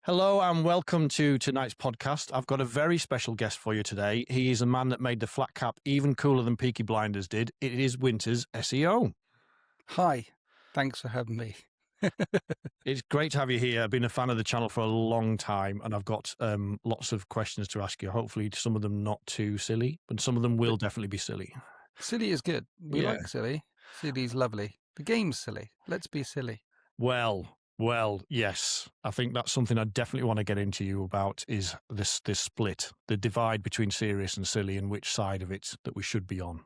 Hello and welcome to tonight's podcast. I've got a very special guest for you today. He is a man that made the flat cap even cooler than Peaky Blinders did. It is Winter's SEO. Hi, thanks for having me. It's great to have you here. I've been a fan of the channel for a long time and I've got lots of questions to ask you. Hopefully some of them not too silly, but some of them will definitely be silly. Silly is good. We like silly. Silly's lovely. The game's silly. Let's be silly. Well, yes. I think that's something I definitely want to get into you about is this split, the divide between serious and silly and which side of it that we should be on.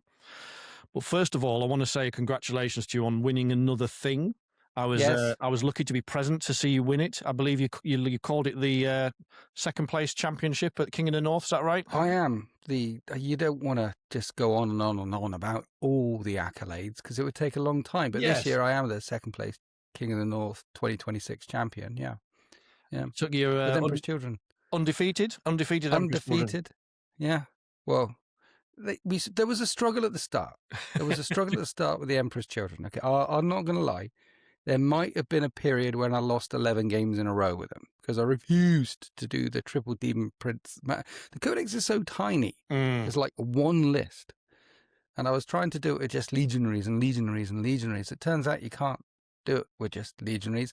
But first of all, I want to say congratulations to you on winning another thing. I was lucky to be present to see you win it. I believe you called it the second place championship at King of the North. Is that right? I am. You don't want to just go on and on and on about all the accolades because it would take a long time. But this year I am the second place King of the North 2026 champion. Yeah. Took your with Emperor's Children. Undefeated. Yeah. Well, there was a struggle at the start. There was a struggle at the start with the Emperor's Children. Okay, I'm not going to lie. There might have been a period when I lost 11 games in a row with them because I refused to do the triple demon prince. The Codex is so tiny. It's like one list. And I was trying to do it with just legionaries and legionaries and legionaries. It turns out you can't do it with just legionaries.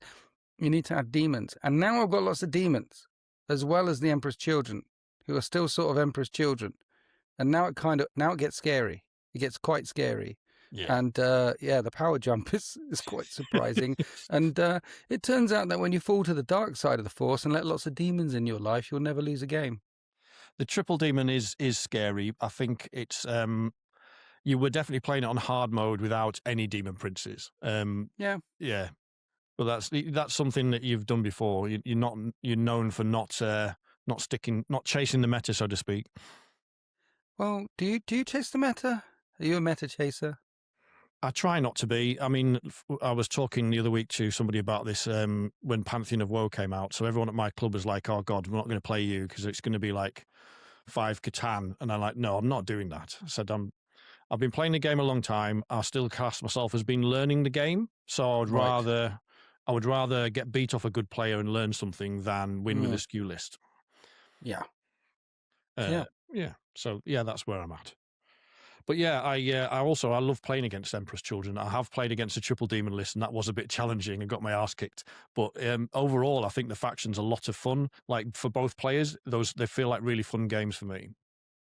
You need to have demons. And now I've got lots of demons, as well as the Emperor's Children, who are still sort of Emperor's Children. And now it gets scary. It gets quite scary. Yeah. And the power jump is quite surprising. And it turns out that when you fall to the dark side of the Force and let lots of demons in your life, you'll never lose a game. The triple demon is scary. I think it's you were definitely playing it on hard mode without any demon princes. Yeah. Well, that's something that you've done before. You're known for not chasing the meta, so to speak. Well, do you chase the meta? Are you a meta chaser? I try not to be. I mean, I was talking the other week to somebody about this when Pantheon of Woe came out. So everyone at my club was like, "Oh God, we're not going to play you because it's going to be like 5 Catan." And I'm like, "No, I'm not doing that." I said, "I've been playing the game a long time. I still class myself as being learning the game. So I would rather get beat off a good player and learn something than win with a skew list." Yeah. So that's where I'm at. But I love playing against Emperor's Children. I have played against a triple demon list, and that was a bit challenging and got my arse kicked. But overall, I think the faction's a lot of fun. Like for both players, they feel like really fun games for me.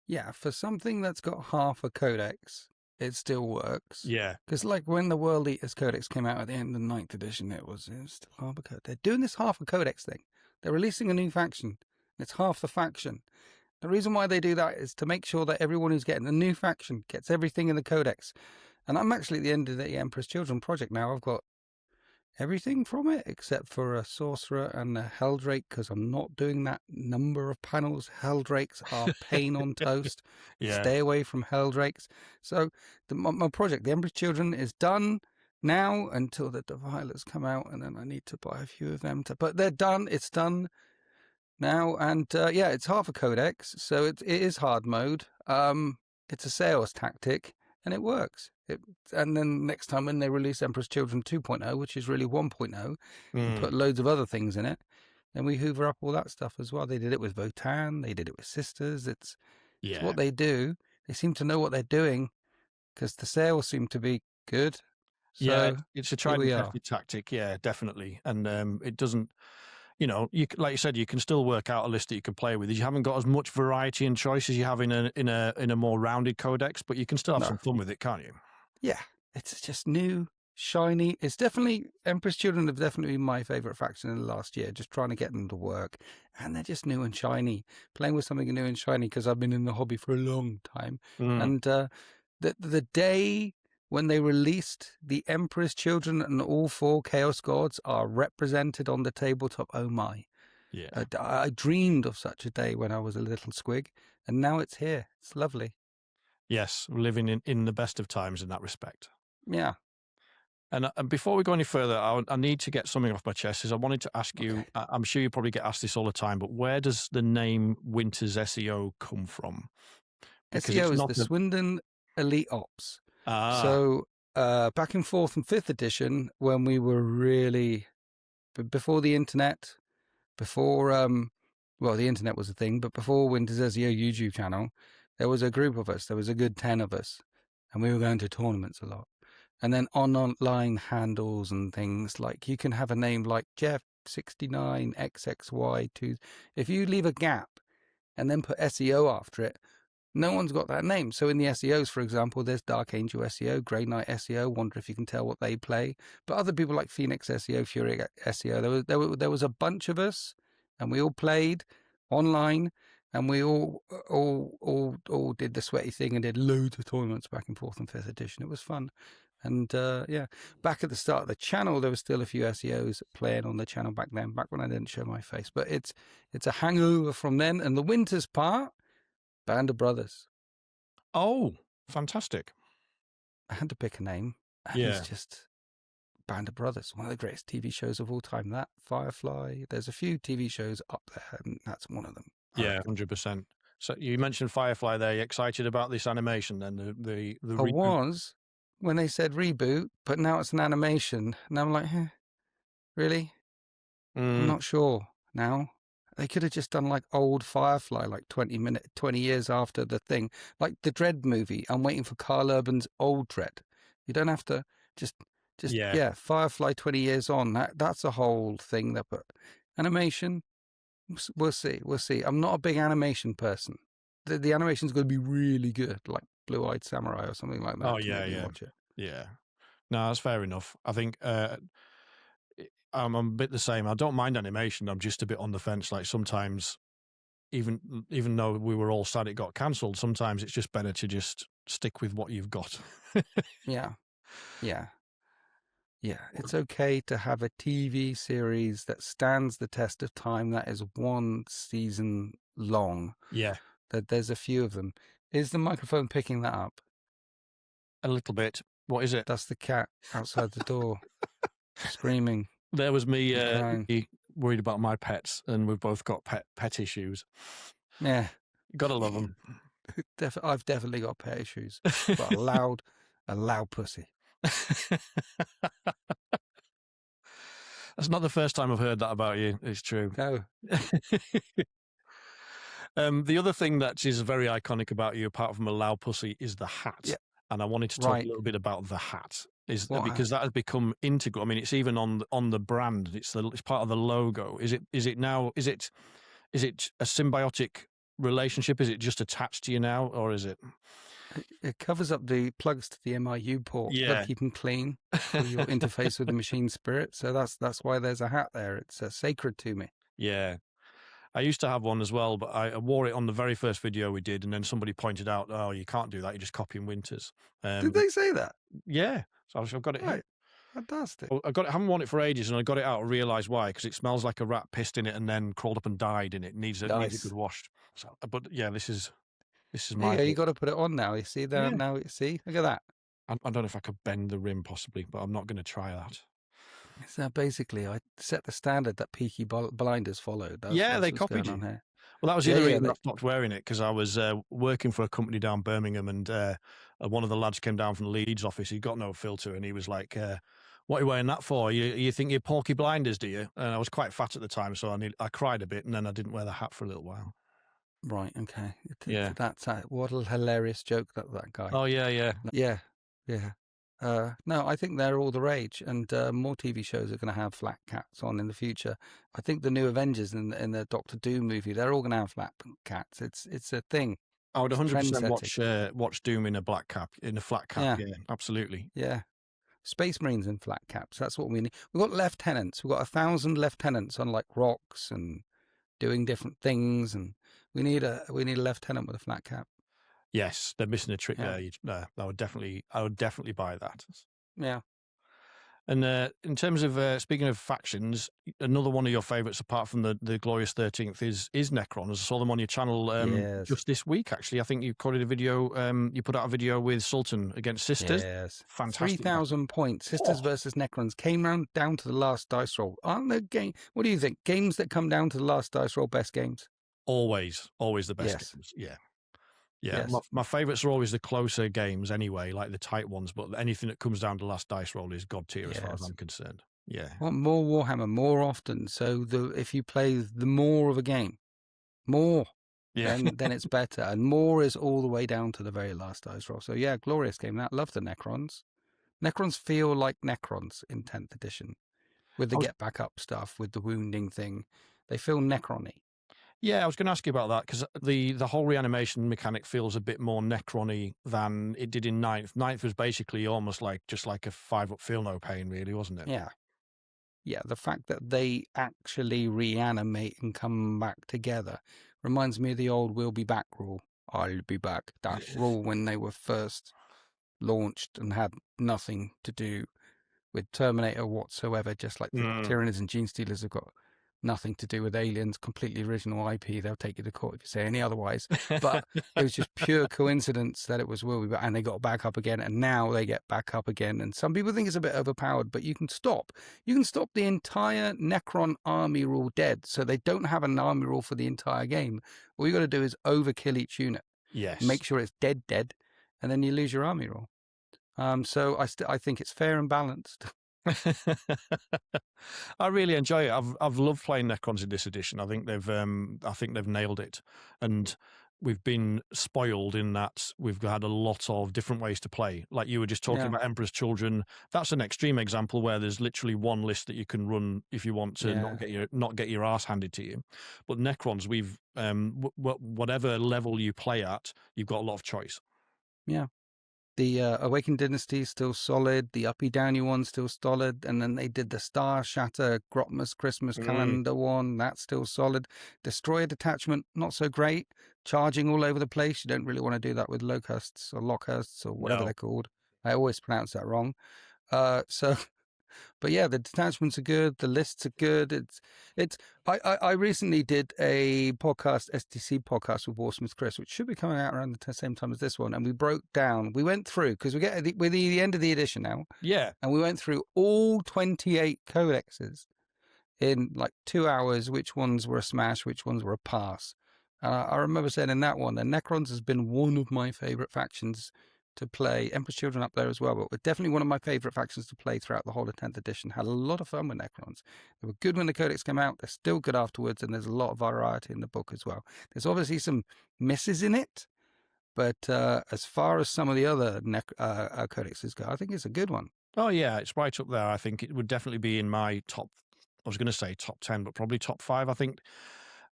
Yeah, for something that's got half a codex, it still works. Yeah, because like when the World Eaters Codex came out at the end of the 9th edition, it was still half a codex. They're doing this half a codex thing. They're releasing a new faction. It's half the faction. The reason why they do that is to make sure that everyone who's getting the new faction gets everything in the Codex. And I'm actually at the end of the Emperor's Children project now. I've got everything from it except for a Sorcerer and a Helldrake because I'm not doing that number of panels. Helldrakes are pain on toast. Yeah. Stay away from Helldrakes. So my project, the Emperor's Children, is done now until the Devilers come out, and then I need to buy a few of them. But they're done. It's done now, and it's half a codex, so it is hard mode. It's a sales tactic, and it works. And then next time when they release Emperor's Children 2.0, which is really 1.0, and put loads of other things in it, then we hoover up all that stuff as well. They did it with Votan, they did it with Sisters. It's what they do. They seem to know what they're doing because the sales seem to be good. So it's a tried and tested tactic. Yeah, definitely, and it doesn't. Like you said, you can still work out a list that you can play with. You haven't got as much variety and choice as you have in a more rounded codex, but you can still have some fun with it, can't you? Yeah, it's just new, shiny. It's definitely Emperor's Children have definitely been my favorite faction in the last year. Just trying to get them to work, and they're just new and shiny. Playing with something new and shiny because I've been in the hobby for a long time, and the day when they released the Emperor's Children and all 4 Chaos Gods are represented on the tabletop. Oh my. Yeah. I dreamed of such a day when I was a little squig, and now it's here. It's lovely. Yes, we're living in the best of times in that respect. Yeah. And before we go any further, I need to get something off my chest. Is I wanted to ask you, I'm sure you probably get asked this all the time, but where does the name Winter's SEO come from? Because SEO is the Swindon Elite Ops. So back in 4th and 5th edition, when we were really before the internet, before well, the internet was a thing, but before Winter's SEO YouTube channel, there was a group of us. There was a good 10 of us, and we were going to tournaments a lot. And then on online handles and things, like you can have a name like Jeff69XXY2. If you leave a gap and then put SEO after it, no one's got that name. So in the SEOs, for example, there's Dark Angel SEO, Grey Knight SEO. Wonder if you can tell what they play. But other people like Phoenix SEO, Fury SEO. There was a bunch of us, and we all played online, and we all did the sweaty thing and did loads of tournaments back and forth in 5th edition. It was fun. And yeah, back at the start of the channel, there was still a few SEOs playing on the channel back then, back when I didn't show my face. But it's a hangover from then. And the Winters part, Band of Brothers. Oh, fantastic. I had to pick a name. And Yeah. it's just Band of Brothers, one of the greatest TV shows of all time. That, Firefly, there's a few TV shows up there, and that's one of them. Yeah, 100%. So you mentioned Firefly there. You excited about this animation then? The I reboot? was when they said reboot, but now it's an animation. And I'm like, really? I'm not sure now. They could have just done like old Firefly, like 20 years after the thing. Like the Dread movie. I'm waiting for Carl Urban's old Dread. You don't have to just yeah, Firefly 20 years on. That's a whole thing. But animation, we'll see. I'm not a big animation person. The animation's going to be really good, like Blue Eyed Samurai or something like that. Oh, yeah. Watch it. Yeah. No, that's fair enough. I think I'm a bit the same. I don't mind animation. I'm just a bit on the fence. Like sometimes, even though we were all sad it got cancelled, sometimes it's just better to just stick with what you've got. Yeah. It's okay to have a TV series that stands the test of time, that is one season long. Yeah. There's a few of them. Is the microphone picking that up? A little bit. What is it? That's the cat outside the door screaming. There was me worried about my pets, and we've both got pet issues. Yeah. Gotta love them. I've definitely got pet issues. But a loud pussy. That's not the first time I've heard that about you. It's true. No. The other thing that is very iconic about you, apart from a loud pussy, is the hat. Yeah. And I wanted to talk a little bit about the hat, because that has become integral. I mean, it's even on the brand. It's part of the logo. Is it now? Is it a symbiotic relationship? Is it just attached to you now, or is it? It covers up the plugs to the MIU port. Yeah, keep them clean for your interface with the machine spirit. So that's why there's a hat there. It's sacred to me. Yeah. I used to have one as well, but I wore it on the very first video we did, and then somebody pointed out, "Oh, you can't do that. You're just copying Winters." Did they say that? Yeah. So I've got it. Right. Fantastic. I haven't worn it for ages, and I got it out and realised why, because it smells like a rat pissed in it and then crawled up and died in it. Needs a good wash. So, but yeah, this is my. Yeah, you got to put it on now. You see that now? You see? Look at that. I don't know if I could bend the rim possibly, but I'm not going to try that. So basically, I set the standard that Peaky Blinders followed. They copied you. Well, that was the other reason I stopped wearing it, because I was working for a company down Birmingham, and one of the lads came down from the Leeds office. He got no filter, and he was like, "What are you wearing that for? You think you're Peaky Blinders, do you?" And I was quite fat at the time, so I cried a bit, and then I didn't wear the hat for a little while. Right. Okay. Yeah. That's what a hilarious joke that guy. Oh yeah. No, I think they're all the rage, and more TV shows are going to have flat cats on in the future. I think the new Avengers in the Doctor Doom movie, they're all going to have flat cats. It's a thing. I would 100% watch Doom in a flat cap. Yeah, absolutely. Yeah. Space Marines in flat caps. That's what we need. We've got lieutenants. We've got 1,000 lieutenants on like rocks and doing different things, and we need a lieutenant with a flat cap. Yes, they're missing a trick there. I would definitely buy that. Yeah. And in terms of speaking of factions, another one of your favourites, apart from the Glorious 13th, is Necrons. I saw them on your channel just this week. Actually, I think you recorded a video. You put out a video with Sultan against Sisters. Yes, fantastic. 3,000 points. Sisters versus Necrons came down to the last dice roll. Aren't the game? What do you think? Games that come down to the last dice roll, best games. Always the best games. Yeah. Yeah, yes. My favourites are always the closer games anyway, like the tight ones, but anything that comes down to last dice roll is god tier as far as I'm concerned. Yeah. I want more Warhammer more often. So if you play the more of a game, more, Yeah. then it's better. And more is all the way down to the very last dice roll. So yeah, glorious game. That love the Necrons. Necrons feel like Necrons in 10th edition with the I was, get back up stuff, with the wounding thing. They feel Necron-y. yeah, I was going to ask you about that because the whole reanimation mechanic feels a bit more Necron-y than it did in ninth. Ninth was basically almost like just like a 5-up feel no pain, really, wasn't it? Yeah. Yeah, the fact that they actually reanimate and come back together reminds me of the old "we'll be back" rule. I'll be back. That rule when they were first launched and had nothing to do with Terminator whatsoever, just like the Tyrannids and Gene Stealers have got nothing to do with Aliens, completely original IP. They'll take you to court if you say any otherwise. But it was just pure coincidence that it was Will Be Back, and they got back up again, and now they get back up again. And some people think it's a bit overpowered, but you can stop. You can stop the entire Necron army rule dead, so they don't have an army rule for the entire game. All you got to do is overkill each unit. Yes. Make sure it's dead, and then you lose your army rule. So I think it's fair and balanced. I really enjoy it. I've loved playing Necrons in this edition. I think they've nailed it, and we've been spoiled in that we've had a lot of different ways to play. Like you were just talking about Emperor's Children. That's an extreme example where there's literally one list that you can run if you want to not get your ass handed to you. But Necrons, we've whatever level you play at, you've got a lot of choice. Yeah. The Awakened Dynasty is still solid. The Uppy Downy one's still solid. And then they did the Star Shatter Grotmas Christmas Calendar one. That's still solid. Destroyer Detachment, not so great. Charging all over the place. You don't really want to do that with Locusts or Lockhursts or whatever they're called. I always pronounce that wrong. But yeah, the detachments are good. The lists are good. I recently did a podcast, STC podcast with Warsmith Chris, which should be coming out around the same time as this one. And we went through, because we're the end of the edition now. Yeah. And we went through all 28 codexes in like 2 hours, which ones were a smash, which ones were a pass. And I remember saying in that one, the Necrons has been one of my favorite factions to play. Emperor's Children up there as well, but definitely one of my favorite factions to play throughout the whole of 10th edition. Had a lot of fun with Necrons. They were good when the Codex came out. They're still good afterwards, and there's a lot of variety in the book as well. There's obviously some misses in it, but as far as some of the other codexes go, I think it's a good one. Oh yeah, it's right up there. I think it would definitely be in my top. I was going to say top 10, but probably top 5. I think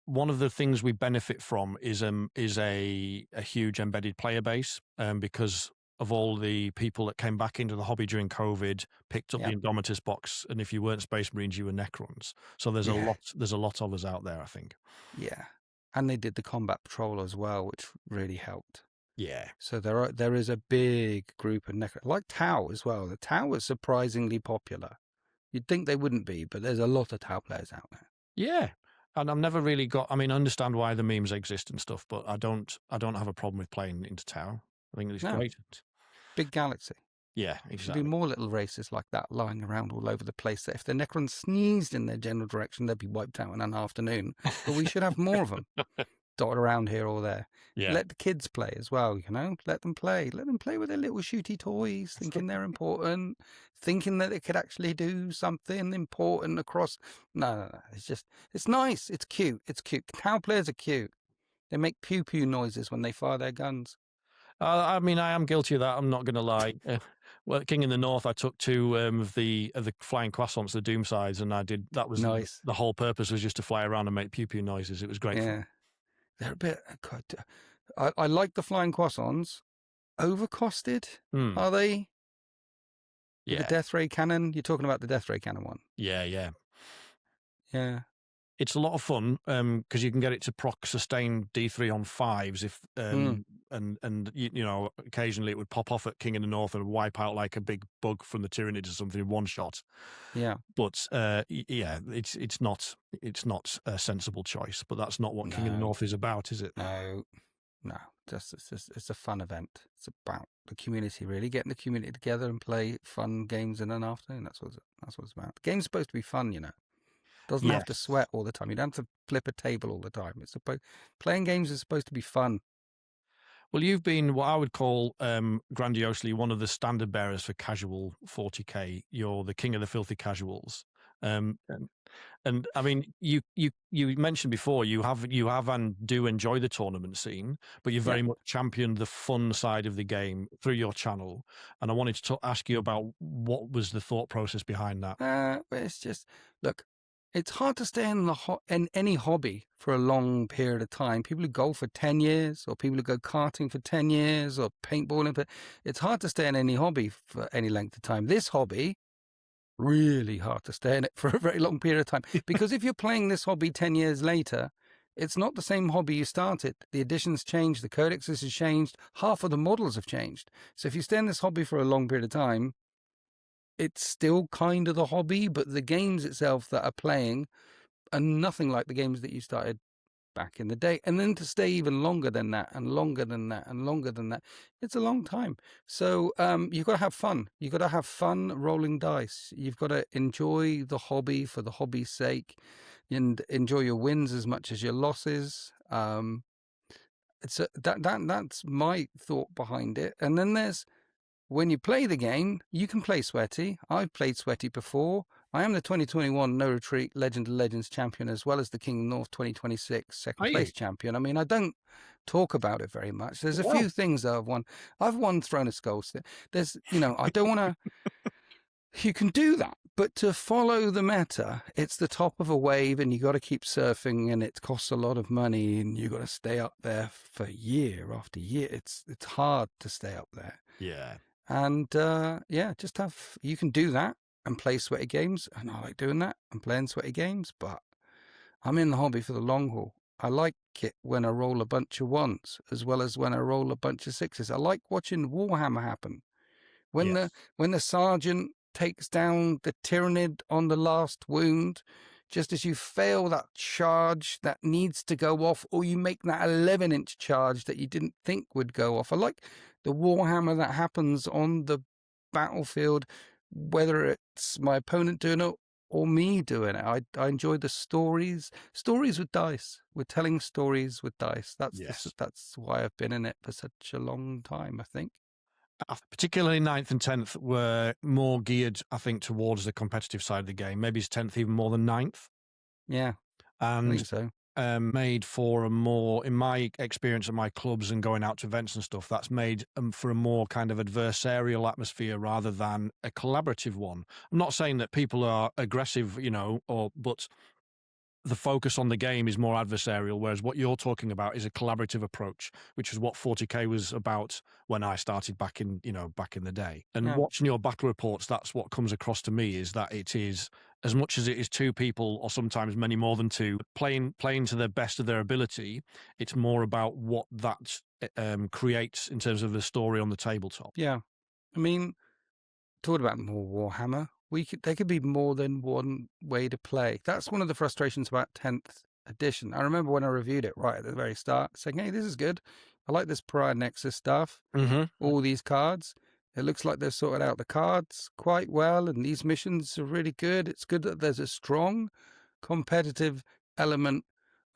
one of the things we benefit from is a huge embedded player base, because of all the people that came back into the hobby during COVID, picked up the Indomitus box, and if you weren't Space Marines, you were Necrons. So there's a lot of us out there, I think. Yeah, and they did the Combat Patrol as well, which really helped. Yeah. So there is a big group of Necrons, like Tau as well. The Tau was surprisingly popular. You'd think they wouldn't be, but there's a lot of Tau players out there. Yeah. And I've never really got. I mean, I understand why the memes exist and stuff, but I don't have a problem with playing into Tau. I think it's great. Big galaxy. Yeah, exactly. There should be more little races like that lying around all over the place. That if the Necrons sneezed in their general direction, they'd be wiped out in an afternoon. But we should have more of them dotted around here or there. Yeah. Let the kids play as well, Let them play. Let them play with their little shooty toys, thinking they're important, thinking that they could actually do something important across. No. It's nice. It's cute. Tau players are cute. They make pew-pew noises when they fire their guns. I mean, I am guilty of that. I'm not going to lie. Well, King in the North, I took 2 of the flying croissants, the Doomsides, and I did. That was nice. The whole purpose was just to fly around and make pew pew noises. It was great. Yeah, they're a bit. God, I like the flying croissants. Overcosted, are they? Yeah. The Death Ray cannon. You're talking about the Death Ray cannon one. Yeah. It's a lot of fun because you can get it to proc sustain D3 on 5s if and you know, occasionally it would pop off at King in the North and wipe out like a big bug from the Tyrannids or something in one shot. Yeah, but it's not a sensible choice. But that's not what King in the North is about, is it? No. It's a fun event. It's about the community, really getting the community together and play fun games in an afternoon. That's what it's about. The game's supposed to be fun, Doesn't have to sweat all the time. You don't have to flip a table all the time. Playing games is supposed to be fun. Well, you've been what I would call grandiosely one of the standard bearers for casual 40k. You're the king of the filthy casuals. Um, and, and I mean, you mentioned before you have and do enjoy the tournament scene, but you Yeah. very much championed the fun side of the game through your channel. And I wanted to ask you about what was the thought process behind that. It's just, look, it's hard to stay in any hobby for a long period of time. People who golf for 10 years, or people who go karting for 10 years, or paintballing, but it's hard to stay in any hobby for any length of time. This hobby, really hard to stay in it for a very long period of time. Because if you're playing this hobby 10 years later, it's not the same hobby you started. The editions changed, the codexes have changed, half of the models have changed. So if you stay in this hobby for a long period of time, it's still kind of the hobby, but the games itself that are playing are nothing like the games that you started back in the day. And then to stay even longer than that, and longer than that, and longer than that, it's a long time. So you've got to have fun. You've got to have fun rolling dice. You've got to enjoy the hobby for the hobby's sake, and enjoy your wins as much as your losses. That's my thought behind it. And then there's, when you play the game, you can play sweaty. I've played sweaty before. I am the 2021 No Retreat Legend of Legends champion, as well as the King of North 2026 second place champion. I mean, I don't talk about it very much. There's a few things that I've won. I've won Throne of Skulls. There's, I don't want to... You can do that, but to follow the meta, it's the top of a wave, and you got to keep surfing, and it costs a lot of money, and you got to stay up there for year after year. It's hard to stay up there. Yeah. And you can do that and play sweaty games, and I like doing that and playing sweaty games, but I'm in the hobby for the long haul. I like it when I roll a bunch of ones as well as when I roll a bunch of sixes. I like watching Warhammer happen. When the sergeant takes down the Tyrannid on the last wound, just as you fail that charge that needs to go off, or you make that 11-inch charge that you didn't think would go off. I like the Warhammer that happens on the battlefield, whether it's my opponent doing it or me doing it. I enjoy the stories with dice. We're telling stories with dice. That's why I've been in it for such a long time, I think. Particularly 9th and 10th were more geared, I think, towards the competitive side of the game. Maybe it's 10th even more than 9th. Yeah, and I think so. Made for a more, in my experience at my clubs and going out to events and stuff, that's made for a more kind of adversarial atmosphere rather than a collaborative one. I'm not saying that people are aggressive, but the focus on the game is more adversarial, whereas what you're talking about is a collaborative approach, which is what 40k was about when I started back in the day. And watching your battle reports, that's what comes across to me, is that it is, as much as it is two people, or sometimes many more than two, playing to the best of their ability, it's more about what that creates in terms of the story on the tabletop. Yeah. I mean, talking about more Warhammer, there could be more than one way to play. That's one of the frustrations about 10th edition. I remember when I reviewed it right at the very start, saying, hey, this is good. I like this Pariah Nexus stuff. Mm-hmm. All these cards. It looks like they've sorted out the cards quite well, and these missions are really good. It's good that there's a strong competitive element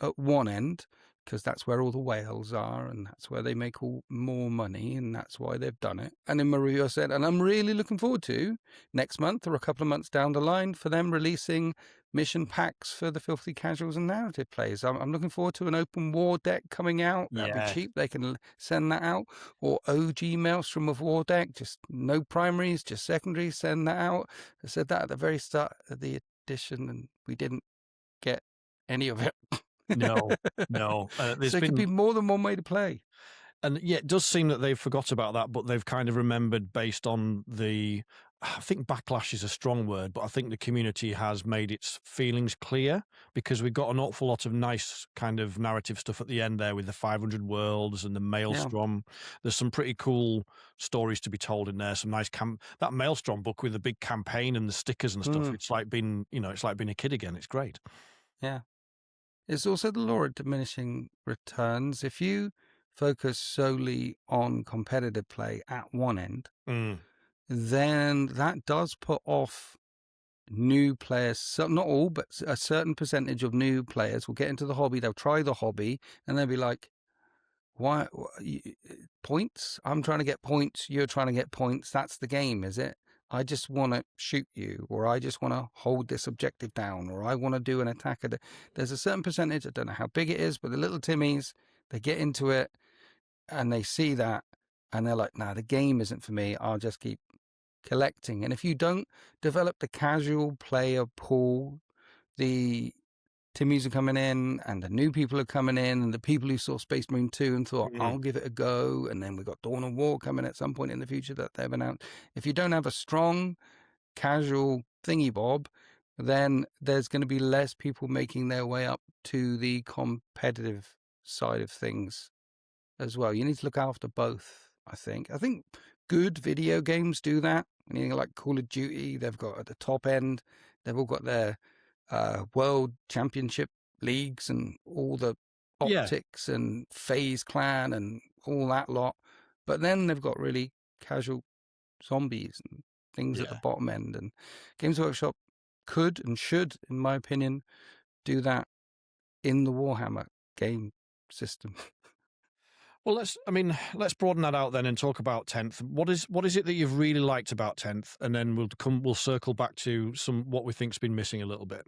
at one end, because that's where all the whales are, and that's where they make more money, and that's why they've done it. And in my review I said, and I'm really looking forward to next month or a couple of months down the line for them releasing mission packs for the filthy casuals and narrative players. I'm looking forward to an open war deck coming out. That'd be cheap. They can send that out. Or OG Maelstrom of War deck, just no primaries, just secondaries, send that out. I said that at the very start of the edition, and we didn't get any of it. No. So it could be more than one way to play. And yeah, it does seem that they've forgot about that, but they've kind of remembered based on I think backlash is a strong word, but I think the community has made its feelings clear, because we've got an awful lot of nice kind of narrative stuff at the end there with the 500 worlds and the Maelstrom. Yeah. There's some pretty cool stories to be told in there. Some nice that Maelstrom book with the big campaign and the stickers and stuff. It's like being a kid again. It's great. Yeah. It's also the law of diminishing returns. If you focus solely on competitive play at one end, then that does put off new players. So not all, but a certain percentage of new players will get into the hobby. They'll try the hobby and they'll be like, Why points? I'm trying to get points. You're trying to get points. That's the game, is it? I just want to shoot you, or I just want to hold this objective down, or I want to do an attack. There's a certain percentage, I don't know how big it is, but the little Timmies, they get into it and they see that and they're like, nah, the game isn't for me. I'll just keep collecting. And if you don't develop the casual player pool, the Timmies are coming in and the new people are coming in and the people who saw Space Marine 2 and thought, I'll give it a go. And then we've got Dawn of War coming at some point in the future that they've announced. If you don't have a strong, casual thingy bob, then there's going to be less people making their way up to the competitive side of things as well. You need to look after both, I think. I think good video games do that. Anything like Call of Duty, they've got at the top end, they've all got their world championship leagues and all the optics and Phase Clan and all that lot. But then they've got really casual zombies and things at the bottom end. And Games Workshop could and should, in my opinion, do that in the Warhammer game system. Well, let's broaden that out then and talk about 10th. What is it that you've really liked about 10th, and then we'll circle back to what we think's been missing a little bit.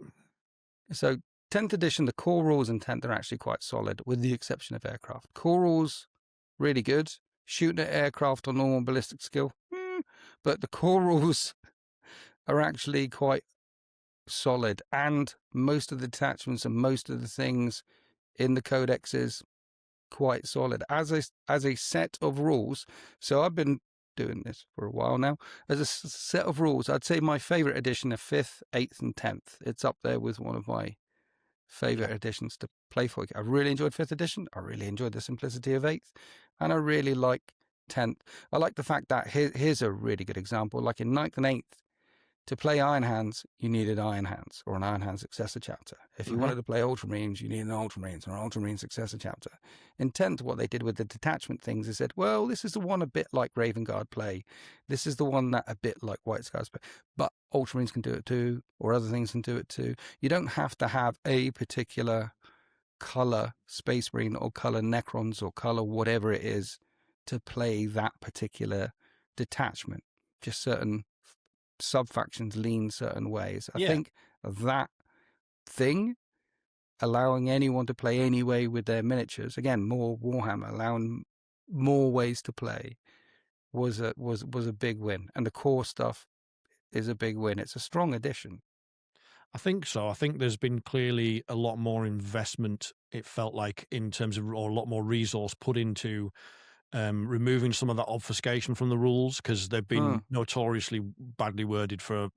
So 10th edition, the core rules in 10th are actually quite solid, with the exception of aircraft. Core rules really good. Shooting at aircraft on normal ballistic skill, but the core rules are actually quite solid, and most of the detachments and most of the things in the Codex is quite solid as a set of rules. So I've been doing this for a while now. As a set of rules, I'd say my favorite edition are 5th, 8th, and 10th. It's up there with one of my favorite editions to play for. I really enjoyed 5th edition. I really enjoyed the simplicity of 8th, and I really like 10th. I like the fact that here's a really good example. Like in 9th and 8th, to play Iron Hands, you needed Iron Hands or an Iron Hands successor chapter. If you wanted to play Ultramarines, you needed an Ultramarines or an Ultramarine successor chapter. In 10th, what they did with the detachment things is said, well, this is the one a bit like Raven Guard play. This is the one that a bit like White Scars play. But Ultramarines can do it too, or other things can do it too. You don't have to have a particular color Space Marine or color Necrons or color whatever it is to play that particular detachment. Just certain sub-factions lean certain ways. I think that thing, allowing anyone to play any way with their miniatures, again, more Warhammer, allowing more ways to play, was a big win. And the core stuff is a big win. It's a strong addition. I think so. I think there's been clearly a lot more investment, it felt like, in terms of, or a lot more resource put into removing some of that obfuscation from the rules, because they've been notoriously badly worded for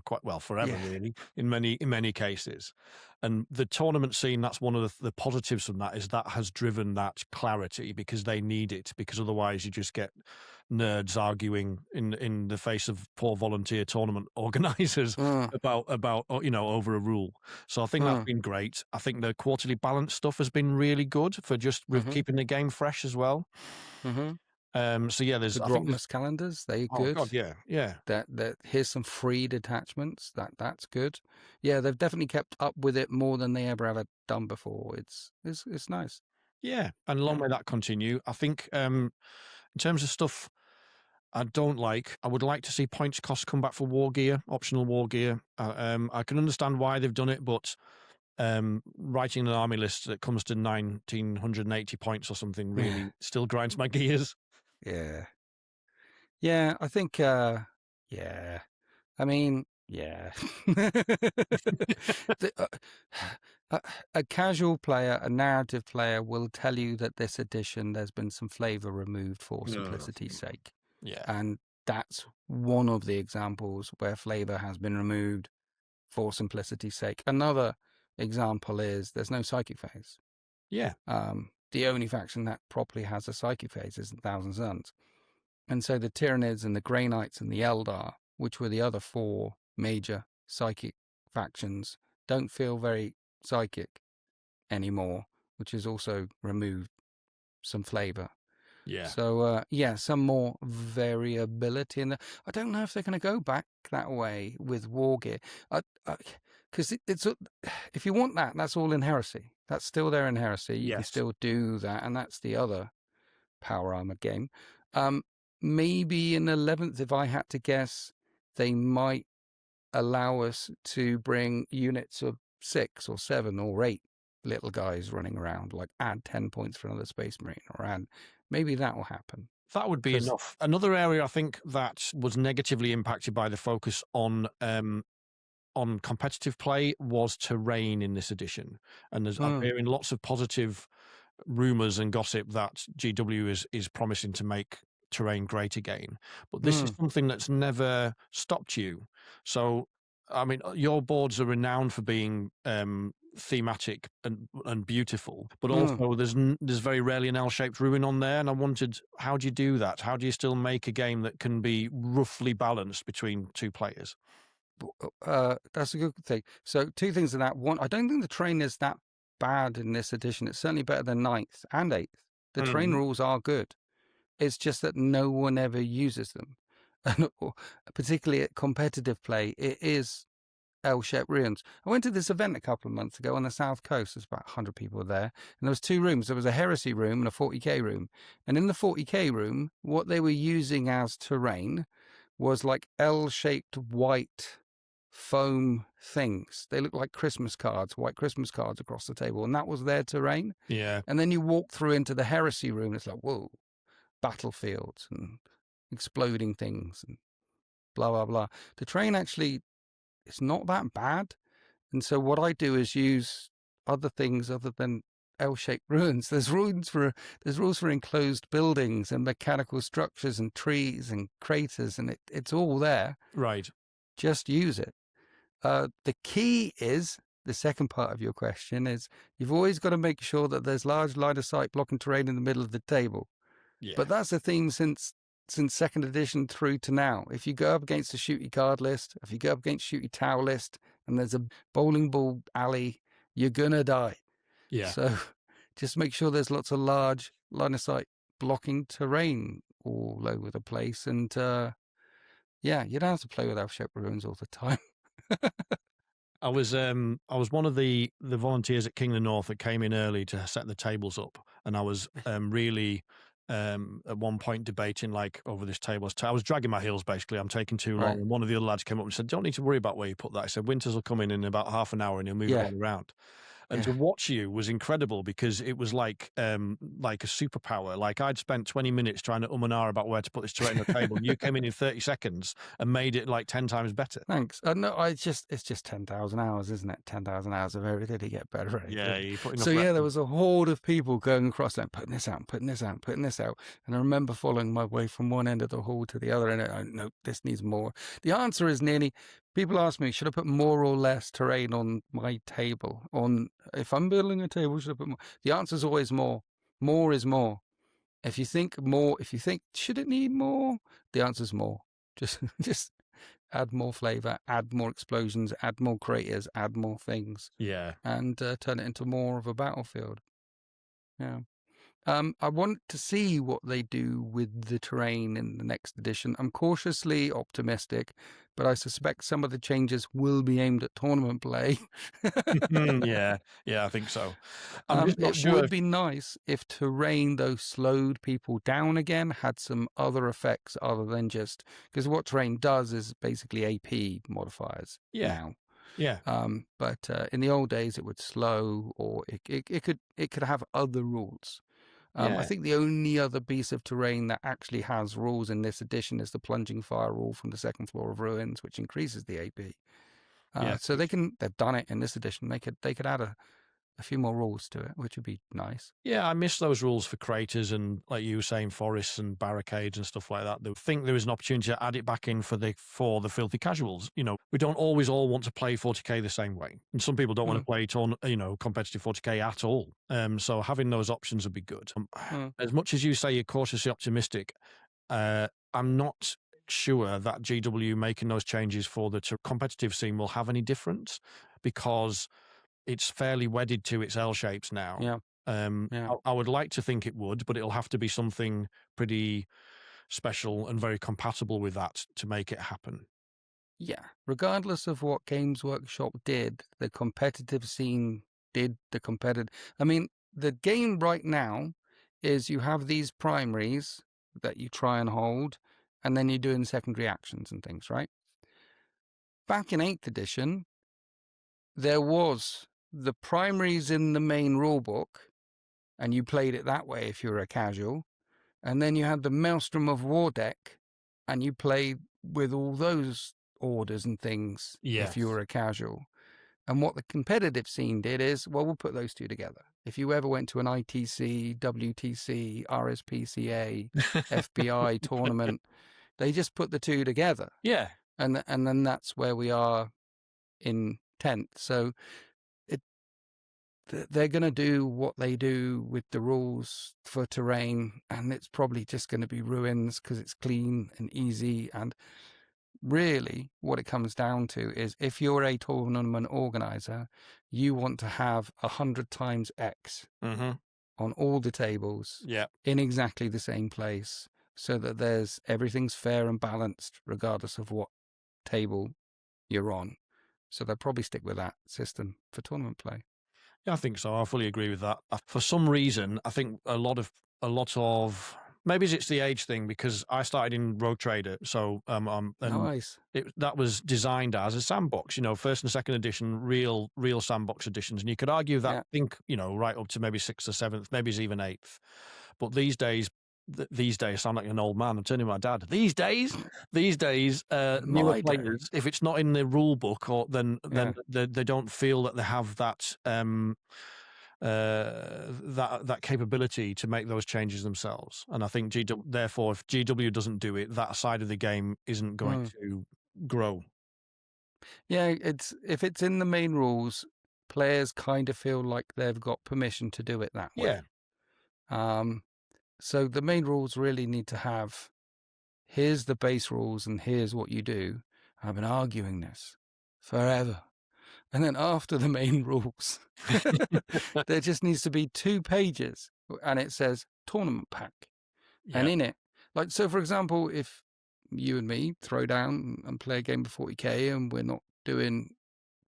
quite well forever, really, in many cases. And the tournament scene, that's one of the positives from that, is that has driven that clarity, because they need it, because otherwise you just get nerds arguing in the face of poor volunteer tournament organizers about over a rule. So I think that's been great. I think the quarterly balance stuff has been really good for just keeping the game fresh as well. So yeah, there's the Grotmas calendars, they're good. Oh God, yeah. That here's some free detachments. That's good. Yeah, they've definitely kept up with it more than they ever done before. It's nice. Yeah, and long may that continue. I think in terms of stuff I don't like, I would like to see points costs come back for war gear, optional war gear. I can understand why they've done it, but writing an army list that comes to 1,980 points or something really still grinds my gears. Yeah, I think, I mean, yeah. A casual player, a narrative player will tell you that this edition, there's been some flavor removed for simplicity's sake. Yeah. And that's one of the examples where flavor has been removed for simplicity's sake. Another example is there's no psychic phase. Yeah. The only faction that properly has a psychic phase is the Thousand Suns. And so the Tyranids and the Grey Knights and the Eldar, which were the other 4 major psychic factions, don't feel very psychic anymore, which has also removed some flavor. Yeah. So, some more variability in I don't know if they're going to go back that way with war gear. because it's if you want that, that's all in Heresy. That's still there in Heresy. You can Yes. still do that, and that's the other power armor game. Maybe in 11th, if I had to guess, they might allow us to bring units of 6 or 7 or 8 little guys running around, like add 10 points for another Space Marine, or add, maybe that will happen. That would be enough. Another area I think that was negatively impacted by the focus on competitive play was terrain in this edition. And I'm hearing lots of positive rumours and gossip that GW is promising to make terrain great again. But this is something that's never stopped you. So, I mean, your boards are renowned for being thematic and beautiful, but also there's very rarely an L-shaped ruin on there. And I wondered, how do you do that? How do you still make a game that can be roughly balanced between two players? That's a good thing. So 2 things to that. One, I don't think the terrain is that bad in this edition. It's certainly better than 9th and 8th. The terrain rules are good. It's just that no one ever uses them. And particularly at competitive play, it is L-shaped ruins. I went to this event a couple of months ago on the South Coast. There's about 100 people there. And there was 2 rooms. There was a Heresy room and a 40k room. And in the 40k room, what they were using as terrain was like L-shaped white foam things. They look like Christmas cards, white Christmas cards across the table, and that was their terrain. Yeah. And then you walk through into the Heresy room, and it's like, whoa, battlefields and exploding things and blah, blah, blah. The terrain actually, it's not that bad. And so what I do is use other things other than L-shaped ruins. There's rules for enclosed buildings and mechanical structures and trees and craters, and it's all there. Right. Just use it. The key is, the second part of your question is, you've always got to make sure that there's large line of sight blocking terrain in the middle of the table. Yeah. But that's a theme since 2nd edition through to now. If you go up against a shooty card list, if you go up against shooty towel list, and there's a bowling ball alley, you're gonna die. Yeah. So just make sure there's lots of large line of sight blocking terrain all over the place. And yeah, you don't have to play with L-shaped ruins all the time. I was one of the volunteers at King of the North that came in early to set the tables up, and I was really at one point debating like over this table. I was dragging my heels basically. I'm taking too long. Right. And one of the other lads came up and said, "Don't need to worry about where you put that." I said, "Winters will come in about half an hour and he'll move it all around." And to watch you was incredible because it was like a superpower. Like I'd spent 20 minutes trying to and ah about where to put this terrain on the table. And you came in 30 seconds and made it like 10 times better. Thanks. No, it's just 10,000 hours, isn't it? 10,000 hours of everything to get better at it. Yeah, you're putting so yeah, there was a horde of people going across that, putting this out, putting this out, putting this out. And I remember following my way from one end of the hall to the other, and I no, this needs more. The answer is nearly. People ask me, should I put more or less terrain on my table? If I'm building a table, should I put more? The answer is always more. More is more. If you think should it need more? The answer is more. Just add more flavor, add more explosions, add more craters, add more things. Yeah. And turn it into more of a battlefield. Yeah. I want to see what they do with the terrain in the next edition. I'm cautiously optimistic, but I suspect some of the changes will be aimed at tournament play. Yeah, I think so. I'm just not sure. It would be nice if terrain, though, slowed people down again, had some other effects other than just... Because what terrain does is basically AP modifiers now. Yeah. But in the old days, it would slow, or it could have other rules. I think the only other piece of terrain that actually has rules in this edition is the plunging fire rule from the 2nd floor of ruins, which increases the AP. So they've done it in this edition. They could add a few more rules to it, which would be nice. Yeah, I miss those rules for craters and, like you were saying, forests and barricades and stuff like that. I think there is an opportunity to add it back in for the filthy casuals. You know, we don't always all want to play 40k the same way, and some people don't want to play competitive 40k at all. So having those options would be good. As much as you say you're cautiously optimistic, I'm not sure that GW making those changes for the competitive scene will have any difference, because it's fairly wedded to its L shapes now. Yeah. I would like to think it would, but it'll have to be something pretty special and very compatible with that to make it happen. Yeah, regardless of what Games Workshop did, the competitive scene did the competitive. I mean, the game right now is you have these primaries that you try and hold, and then you're doing secondary actions and things, right? Back in 8th edition, there was the primaries in the main rulebook, and you played it that way if you were a casual. And then you had the Maelstrom of War deck, and you played with all those orders and things if you Yes. were a casual. And what the competitive scene did is, well, we'll put those two together. If you ever went to an ITC, WTC, RSPCA, FBI tournament, they just put the two together. Yeah. And then that's where we are in 10th. So they're going to do what they do with the rules for terrain, and it's probably just going to be ruins because it's clean and easy. And really what it comes down to is, if you're a tournament organizer, you want to have 100 times X Mm-hmm. on all the tables Yeah. in exactly the same place, so that everything's fair and balanced regardless of what table you're on. So they'll probably stick with that system for tournament play. Yeah, I think so. I fully agree with that. For some reason, I think a lot of maybe it's the age thing, because I started in Rogue Trader, so and Nice. that was designed as a sandbox. First and second edition, real sandbox editions, and you could argue that. Yeah. I think right up to maybe 6th or 7th, maybe it's even 8th. But these days I sound like an old man. I'm turning my dad. These days, newer My players, days. if it's not in the rule book, or then Yeah. they don't feel that they have that that capability to make those changes themselves. And I think therefore, if GW doesn't do it, that side of the game isn't going to grow. Yeah, if it's in the main rules, players kind of feel like they've got permission to do it that way. So the main rules really need to have, here's the base rules and here's what you do. I've been arguing this forever. And then after the main rules, there just needs to be 2 pages, and it says tournament pack. And in it, so for example, if you and me throw down and play a game of 40k and we're not doing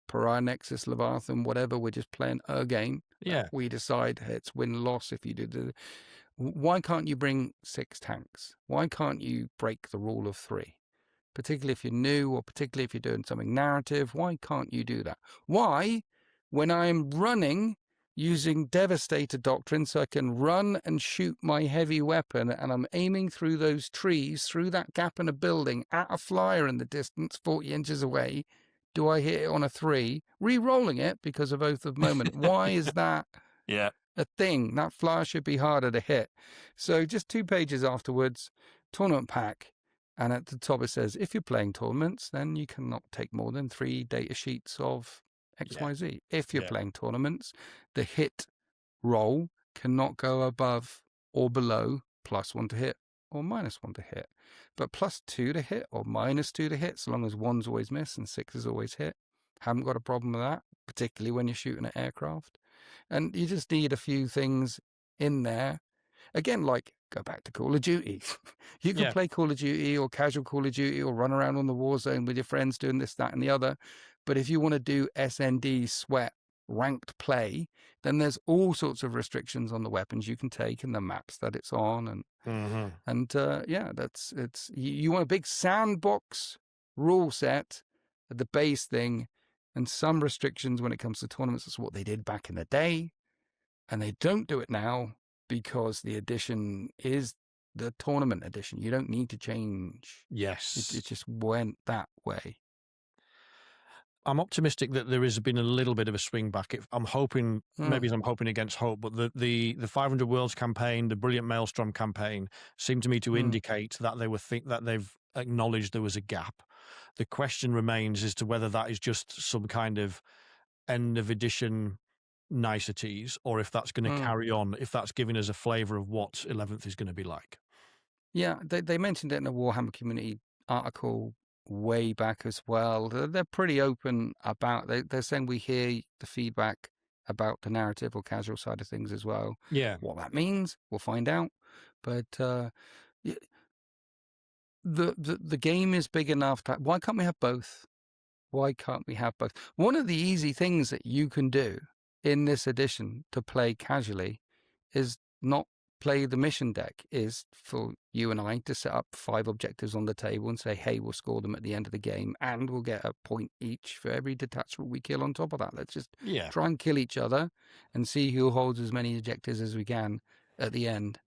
Pariah Nexus, Leviathan, whatever, we're just playing a game. We decide it's win-loss if you do why can't you bring 6 tanks? Why can't you break the rule of 3? Particularly if you're new, or particularly if you're doing something narrative, why can't you do that? Why, when I'm running using Devastator Doctrine so I can run and shoot my heavy weapon, and I'm aiming through those trees, through that gap in a building, at a flyer in the distance, 40 inches away, do I hit it on a 3, re-rolling it because of Oath of Moment? Why is that a thing? That flyer should be harder to hit. So just 2 pages afterwards, tournament pack. And at the top it says, if you're playing tournaments, then you cannot take more than 3 data sheets of XYZ. If you're playing tournaments, the hit roll cannot go above or below +1 to hit or -1 to hit. But +2 to hit or -2 to hit, so long as 1's always miss and 6 is always hit. Haven't got a problem with that, particularly when you're shooting at aircraft. And you just need a few things in there. Again, like, go back to Call of Duty. You can play Call of Duty or casual Call of Duty or run around on the war zone with your friends doing this, that, and the other. But if you want to do SND, sweat, ranked play, then there's all sorts of restrictions on the weapons you can take and the maps that it's on. And you want a big sandbox rule set at the base thing, and some restrictions when it comes to tournaments. That's what they did back in the day. And they don't do it now, because the edition is the tournament edition. You don't need to change. Yes. It just went that way. I'm optimistic that there has been a little bit of a swing back. I'm hoping, maybe I'm hoping against hope, but the 500 Worlds campaign, the Brilliant Maelstrom campaign, seemed to me to indicate that that they've acknowledged there was a gap. The question remains as to whether that is just some kind of end of edition niceties, or if that's going to carry on, if that's giving us a flavour of what 11th is going to be like. Yeah, they mentioned it in a Warhammer community article way back as well. They're pretty open about, they're saying we hear the feedback about the narrative or casual side of things as well. Yeah. What that means, we'll find out. But the game is big enough that why can't we have both? Why can't we have both? One of the easy things that you can do in this edition to play casually is not play the mission deck, is for you and I to set up 5 objectives on the table and say, hey, we'll score them at the end of the game and we'll get a point each for every detachable we kill on top of that. Let's just try and kill each other and see who holds as many objectives as we can at the end.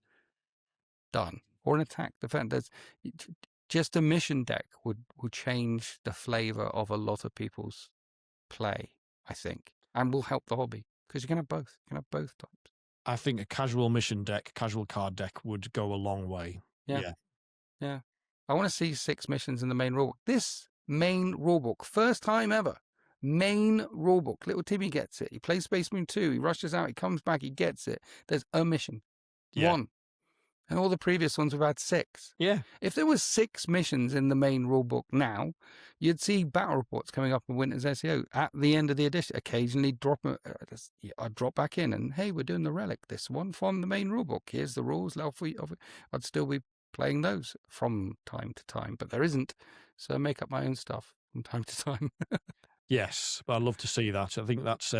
Done. Or an attack defense. Just a mission deck would change the flavor of a lot of people's play, I think, and will help the hobby because you can have both. You can have both types. I think a casual mission deck, casual card deck would go a long way. Yeah. I want to see 6 missions in the main rulebook. This main rulebook, first time ever, main rulebook. Little Timmy gets it. He plays Space Marine 2. He rushes out. He comes back. He gets it. There's a mission. One. And all the previous ones we've had 6. Yeah. If there was 6 missions in the main rulebook now, you'd see battle reports coming up in Winter's SEO at the end of the edition. Occasionally I'd drop back in and, hey, we're doing the relic, this one from the main rulebook. Here's the rules. I'd still be playing those from time to time, but there isn't. So I make up my own stuff from time to time. Yes, but I'd love to see that. I think that's...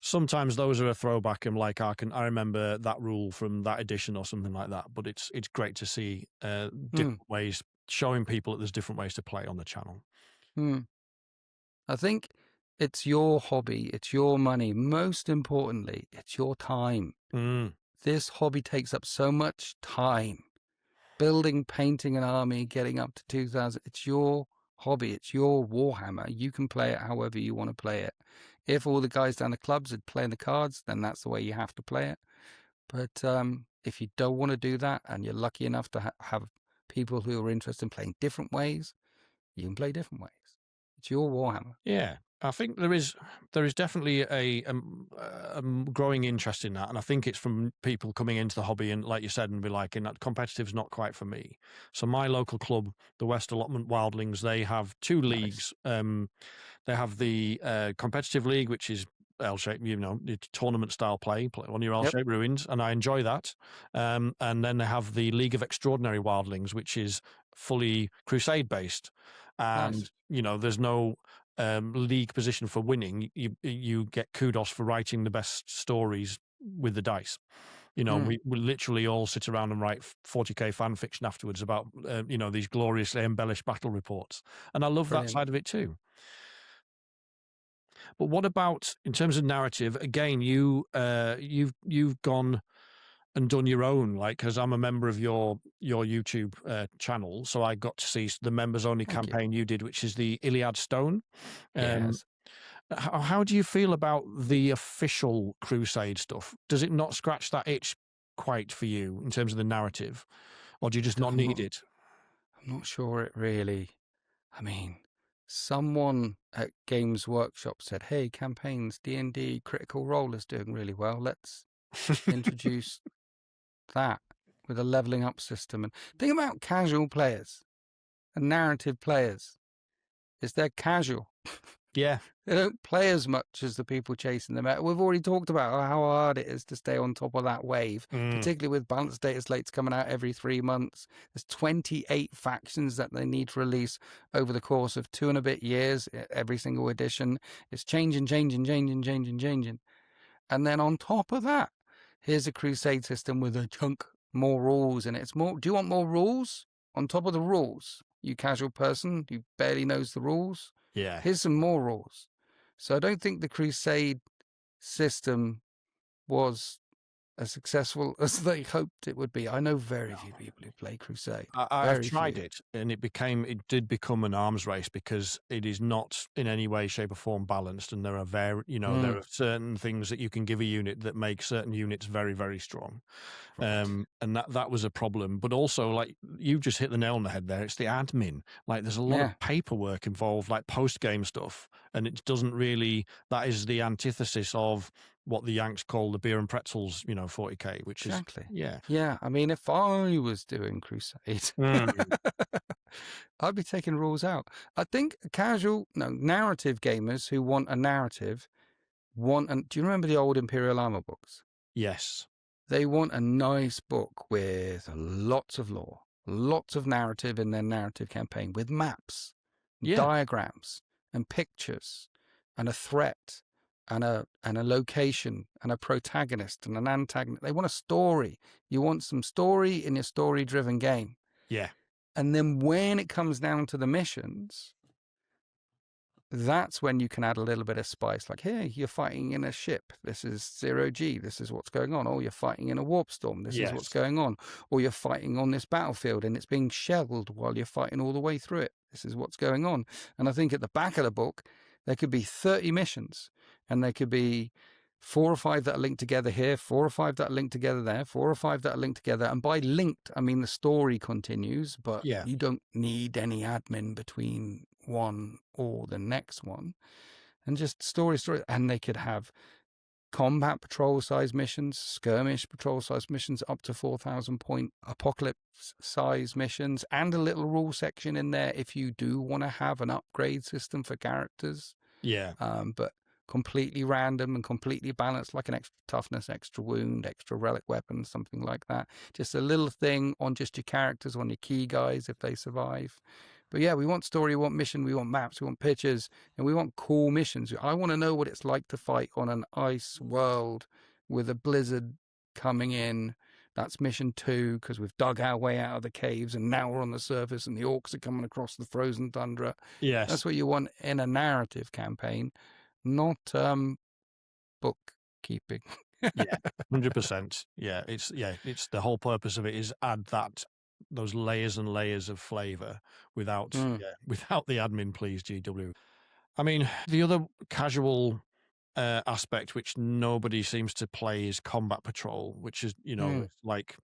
sometimes those are a throwback, and like I remember that rule from that edition or something like that. But it's great to see different ways, showing people that there's different ways to play on the channel. I think it's your hobby, it's your money. Most importantly, it's your time. This hobby takes up so much time. Building, painting an army, getting up to 2,000. It's your hobby. It's your Warhammer. You can play it however you want to play it. If all the guys down the clubs are playing the cards, then that's the way you have to play it. But if you don't want to do that and you're lucky enough to have people who are interested in playing different ways, you can play different ways. It's your Warhammer. Yeah, I think there is definitely a growing interest in that, and I think it's from people coming into the hobby and, like you said, and be like, that competitive's not quite for me. So my local club, the West Allotment Wildlings, they have 2 leagues. They have the competitive league, which is L-shaped, it's tournament style play on your L-shaped ruins, and I enjoy that. And then they have the League of Extraordinary Wildlings, which is fully Crusade based, and there's no league position for winning. You get kudos for writing the best stories with the dice. We literally all sit around and write 40k fan fiction afterwards about these gloriously embellished battle reports, and I love that side of it too. But what about in terms of narrative? Again, you've gone and done your own, like, because I'm a member of your YouTube channel, so I got to see the members only campaign you did, which is the Iliad Stone. Yes. How do you feel about the official Crusade stuff? Does it not scratch that itch quite for you in terms of the narrative, or do you just not need it? I'm not sure it really. I mean, someone at Games Workshop said, hey, campaigns, D&D Critical Role is doing really well. Let's introduce that with a leveling up system. And think about casual players and narrative players is they're casual. Yeah. They don't play as much as the people chasing them out. We've already talked about how hard it is to stay on top of that wave, particularly with balanced data slates coming out every 3 months. There's 28 factions that they need to release over the course of 2 and a bit years, every single edition. It's changing. And then on top of that, here's a Crusade system with a chunk more rules in it. It's more. Do you want more rules on top of the rules? You casual person who barely knows the rules. Yeah. Here's some more rules. So I don't think the Crusade system was as successful as they hoped it would be. I know very few people who play Crusade. I've tried it, and it did become an arms race because it is not in any way, shape, or form balanced, and there are there are certain things that you can give a unit that make certain units very, very strong. And that was a problem. But also, like, you've just hit the nail on the head there. It's the admin. Like, there's a lot of paperwork involved, like post-game stuff, and it doesn't really. That is the antithesis of what the Yanks call the beer and pretzels, 40k, which is yeah. I mean, if I was doing Crusade, I'd be taking rules out. I think narrative gamers who want a narrative do you remember the old Imperial Armor books? Yes. They want a nice book with lots of lore, lots of narrative in their narrative campaign with maps, Yeah. diagrams, and pictures, and a threat, and a location, and a protagonist, and an antagonist. They want a story. You want some story in your story-driven game. Yeah. And then when it comes down to the missions, that's when you can add a little bit of spice. Like, hey, you're fighting in a ship. This is 0G. This is what's going on. Or you're fighting in a warp storm. This is what's Yes. going on. Or you're fighting on this battlefield and it's being shelled while you're fighting all the way through it. This is what's going on. And I think at the back of the book, there could be 30 missions, and there could be 4 or 5 that are linked together here, 4 or 5 that are linked together there, 4 or 5 that are linked together. And by linked, I mean the story continues, but Yeah. you don't need any admin between one or the next one. And just story. And they could have combat patrol size missions, skirmish patrol size missions, up to 4,000 point apocalypse size missions, and a little rule section in there if you do want to have an upgrade system for characters. Yeah. But completely random and completely balanced, like an extra toughness, extra wound, extra relic weapon, something like that. Just a little thing on just your characters, on your key guys if they survive. But yeah, we want story, we want mission, we want maps, we want pictures, and we want cool missions. I want to know what it's like to fight on an ice world with a blizzard coming in. That's mission 2, because we've dug our way out of the caves and now we're on the surface and the orcs are coming across the frozen tundra. Yes. That's what you want in a narrative campaign, not bookkeeping. Yeah. 100%. Yeah. It's the whole purpose of it is add those layers and layers of flavor without without the admin, please, GW. I mean, the other casual aspect which nobody seems to play is combat patrol, which is, it's like,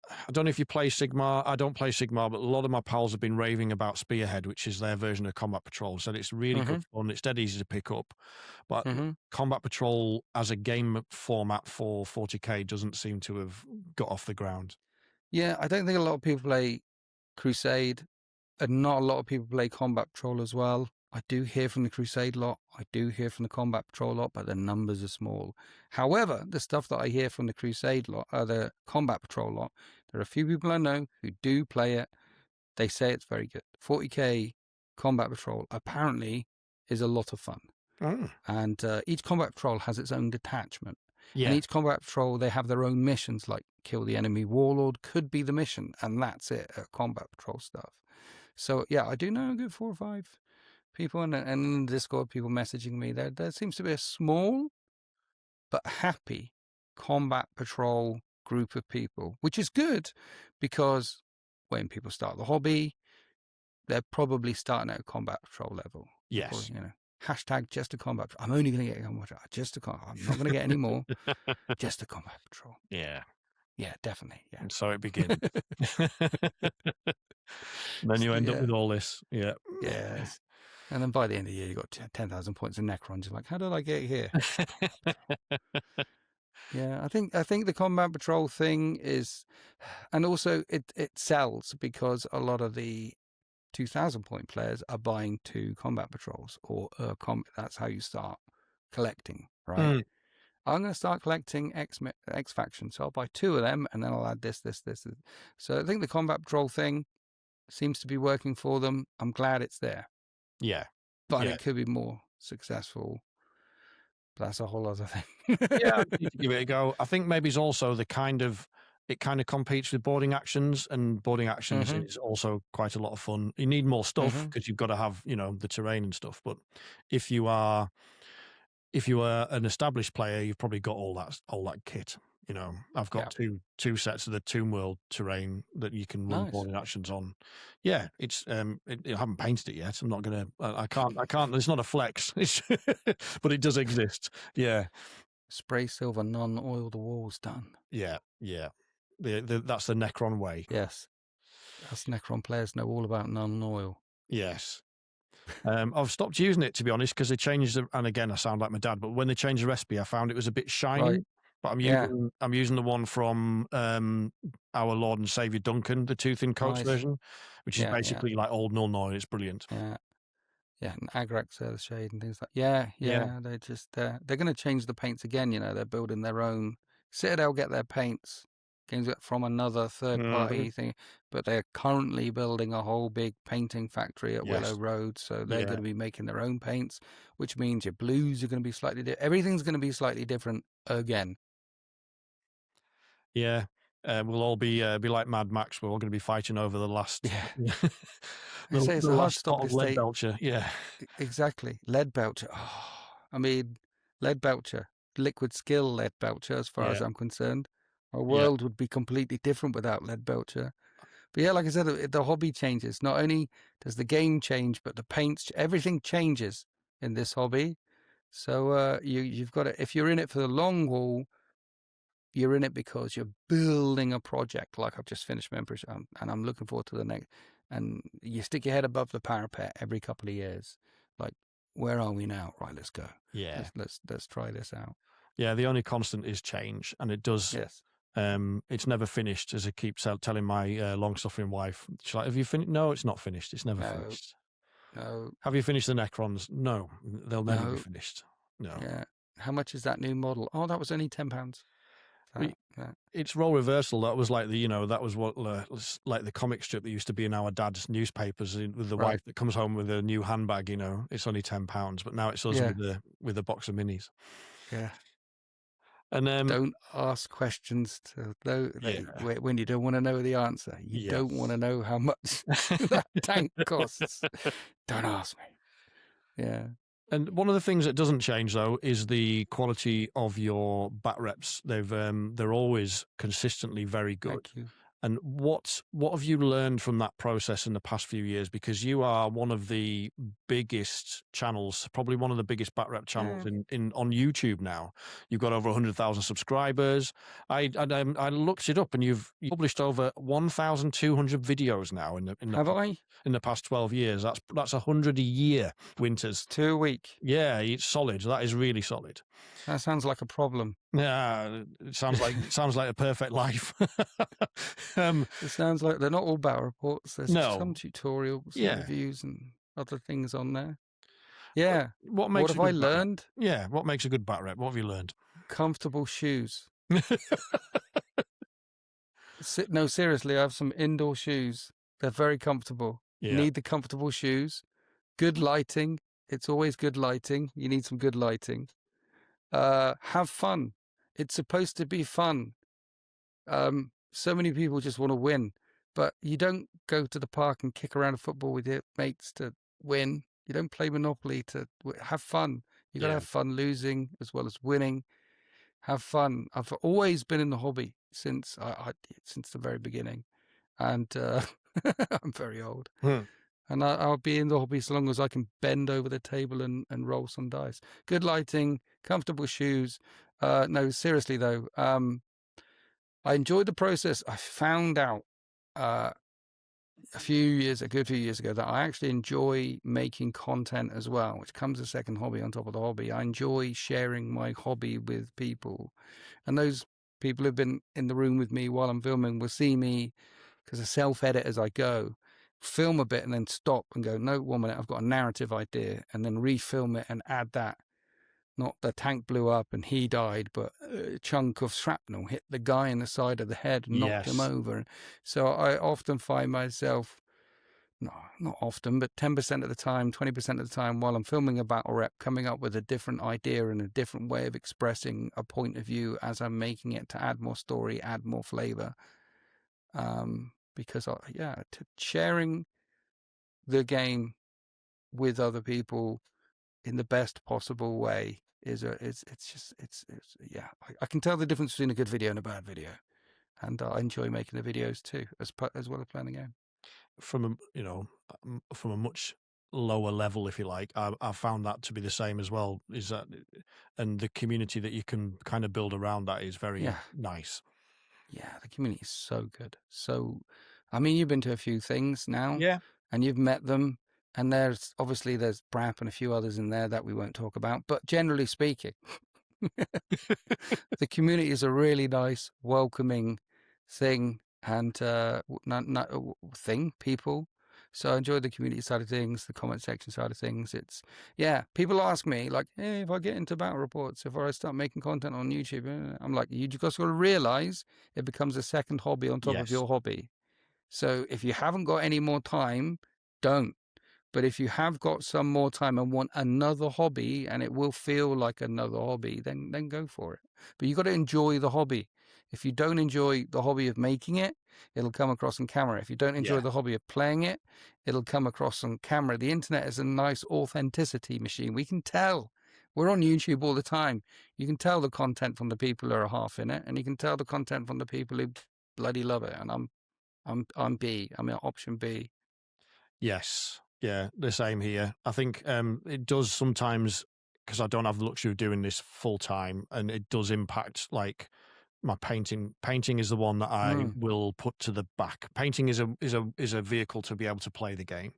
I don't know if you play Sigmar. I don't play Sigmar, but a lot of my pals have been raving about Spearhead, which is their version of Combat Patrol. Said it's really good fun. It's dead easy to pick up. But Combat Patrol as a game format for 40k doesn't seem to have got off the ground. Yeah, I don't think a lot of people play Crusade, and not a lot of people play Combat Patrol as well. I do hear from the Crusade lot. I do hear from the Combat Patrol lot, but the numbers are small. However, the stuff that I hear from the Crusade lot, the Combat Patrol lot, there are a few people I know who do play it. They say it's very good. 40k Combat Patrol apparently is a lot of fun. And each Combat Patrol has its own detachment. Yeah. And each Combat Patrol, they have their own missions, like kill the enemy warlord could be the mission, and that's it, Combat Patrol stuff. So, yeah, I do know a good 4 or 5 people, and in the Discord, people messaging me. There seems to be a small but happy Combat Patrol group of people, which is good, because when people start the hobby, they're probably starting at a Combat Patrol level. Yes. Or, hashtag just a Combat Patrol. I'm only going to get a Combat Patrol. Just a Combat. I'm not going to get any more. Just a Combat Patrol. Yeah. Yeah, definitely. Yeah. And so it begins. Then you end up with all this. Yeah. Yes. And then by the end of the year, you got 10,000 points in Necrons. You're like, how did I get here? Yeah, I think the Combat Patrol thing is, and also it sells because a lot of the 2,000 point players are buying 2 Combat Patrols, or that's how you start collecting, right? I'm going to start collecting X faction, so I'll buy 2 of them, and then I'll add this. So I think the Combat Patrol thing seems to be working for them. I'm glad it's there. Yeah. But it could be more successful. But that's a whole other thing. Yeah, you need to give it a go. I think maybe it's also it kind of competes with boarding actions, and boarding actions is also quite a lot of fun. You need more stuff because you've got to have, the terrain and stuff. But if you are an established player, you've probably got all that kit. I've got two sets of the Tomb World terrain that you can run boarding actions on. Yeah, it's I haven't painted it yet. I'm not gonna. I can't. It's not a flex, but it does exist. Yeah. Spray silver, none oil the walls done. Yeah. That's the Necron way. Yes, us Necron players know all about none oil. Yes. I've stopped using it, to be honest, because they changed and again I sound like my dad, but when they changed the recipe I found it was a bit shiny. Right. But I'm using the one from our Lord and Saviour Duncan, the Tooth in Coats version, which is basically like old null oil. It's brilliant. Yeah, and Agrax shade and things like that. Yeah. They just they're going to change the paints again. They're building their own. Citadel get their paints games from another third-party Mhm. thing, but they're currently building a whole big painting factory at Willow Yes. Road, so they're Yeah. going to be making their own paints, which means your blues are going to be slightly different. Everything's going to be slightly different again. Yeah. We'll all be like Mad Max. We're all going to be fighting over the last, Yeah. I the say it's a hard last stop pot of because lead belcher. Yeah. exactly, lead belcher. Oh, I mean, lead belcher, liquid skill lead belcher, as far Yeah. as I'm concerned. Our Yeah. world would be completely different without lead belcher. But yeah, like I said, the hobby changes. Not only does the game change, but the paints, everything changes in this hobby. So you've got to, if you're in it for the long haul, you're in it because you're building a project. Like I've just finished membership, and I'm looking forward to the next. And you stick your head above the parapet every couple of years. Like, where are we now? Right, let's go. Yeah. Let's try this out. Yeah. The only constant is change, and it does. Yes. It's never finished, as I keep telling my long-suffering wife. She's like, "Have you finished?" No, it's not finished. It's never finished. No. Have you finished the Necrons? No, they'll never be No. finished. No. Yeah. How much is that new model? Oh, that was only £10. It's role reversal. That was like that was what like the comic strip that used to be in our dad's newspapers with the wife that comes home with a new handbag. It's only £10, but now it's us with a box of minis. Yeah. And don't ask questions when you don't want to know the answer. You don't want to know how much that tank costs. Don't ask me. Yeah. And one of the things that doesn't change though is the quality of your bat reps. They're always consistently very good. Thank you. And what have you learned from that process in the past few years? Because you are one of the biggest channels, probably one of the biggest bat rep channels on YouTube now. You've got over 100,000 subscribers. I looked it up, and you've published over 1,200 videos now in the past 12 years. That's 100 a year. Winters 2 a week. Yeah, it's solid. That is really solid. That sounds like a problem. Yeah, it sounds like a perfect life. It sounds like they're not all battle reports. There's some tutorials, and reviews, and other things on there. Yeah. What have I learned? Yeah, what makes a good bat rep? What have you learned? Comfortable shoes. No, seriously, I have some indoor shoes. They're very comfortable. Yeah. You need the comfortable shoes. Good lighting. It's always good lighting. You need some good lighting. Have fun. It's supposed to be fun. So many people just want to win, but you don't go to the park and kick around a football with your mates to win. You don't play Monopoly to have fun. You got to have fun losing as well as winning. Have fun. I've always been in the hobby since the very beginning, and I'm very old. And I'll be in the hobby so long as I can bend over the table and roll some dice. Good lighting, comfortable shoes. No, seriously though, I enjoyed the process. I found out a good few years ago that I actually enjoy making content as well, which comes a second hobby on top of the hobby. I enjoy sharing my hobby with people. And those people who've been in the room with me while I'm filming will see me, because I self-edit as I go, film a bit and then stop and go, no, 1 minute, I've got a narrative idea, and then refilm it and add that. Not the tank blew up and he died, but a chunk of shrapnel hit the guy in the side of the head and knocked him over. So I often find myself, no, not often, but 10% of the time, 20% of the time while I'm filming a battle rep, coming up with a different idea and a different way of expressing a point of view as I'm making it, to add more story, add more flavor. Because sharing the game with other people in the best possible way I can tell the difference between a good video and a bad video, and I enjoy making the videos too, as well as playing the game. From a much lower level, if you like, I found that to be the same as well. Is that, and the community that you can kind of build around that is very nice. Yeah, the community is so good. So, I mean, you've been to a few things now, and you've met them, and there's Brap and a few others in there that we won't talk about. But generally speaking, the community is a really nice, welcoming thing, and people. So I enjoy the community side of things, the comment section side of things. It's, yeah, people ask me, like, hey, if I get into battle reports, if I start making content on YouTube, I'm like, you just got to realize it becomes a second hobby on top of Yes. your hobby. So if you haven't got any more time, don't. But if you have got some more time and want another hobby, and it will feel like another hobby, then go for it. But you've got to enjoy the hobby. If you don't enjoy the hobby of making it, it'll come across on camera. If you don't enjoy Yeah. the hobby of playing it, it'll come across on camera. The internet is a nice authenticity machine. We can tell. We're on YouTube all the time. You can tell the content from the people who are half in it, and you can tell the content from the people who bloody love it. And I'm B. I'm option B. Yes. Yeah, the same here. I think it does sometimes, because I don't have the luxury of doing this full time, and it does impact like my painting. Painting is the one that I will put to the back. Painting is a vehicle to be able to play the game.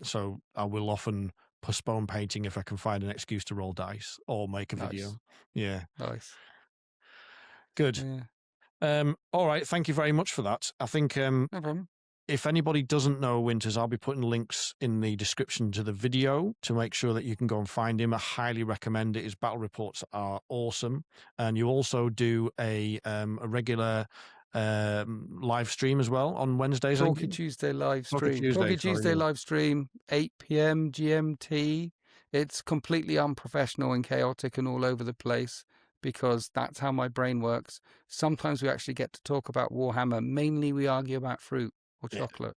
So I will often postpone painting if I can find an excuse to roll dice or make a video. Nice. Yeah. Nice. Good. Yeah. All right. Thank you very much for that. I think No problem. if anybody doesn't know Winters, I'll be putting links in the description to the video to make sure that you can go and find him. I highly recommend it. His battle reports are awesome. And you also do a regular live stream as well on Wednesdays. Talkie Tuesday live stream. Talkie Tuesday live stream, 8 p.m. GMT. It's completely unprofessional and chaotic and all over the place because that's how my brain works. Sometimes we actually get to talk about Warhammer. Mainly we argue about fruit or chocolate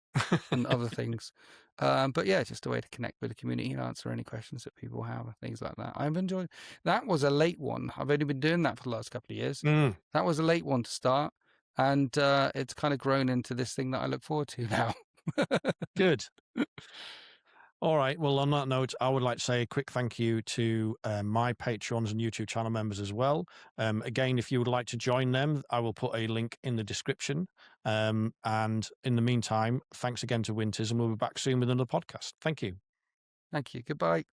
and other things. But yeah, just a way to connect with the community and answer any questions that people have and things like that. I've enjoyed that. Was a late one. I've only been doing that for the last couple of years. That was a late one to start. And it's kind of grown into this thing that I look forward to now. Good. All right. Well, on that note, I would like to say a quick thank you to my Patrons and YouTube channel members as well. Again, if you would like to join them, I will put a link in the description. And in the meantime, thanks again to Winters, and we'll be back soon with another podcast. Thank you. Thank you. Goodbye.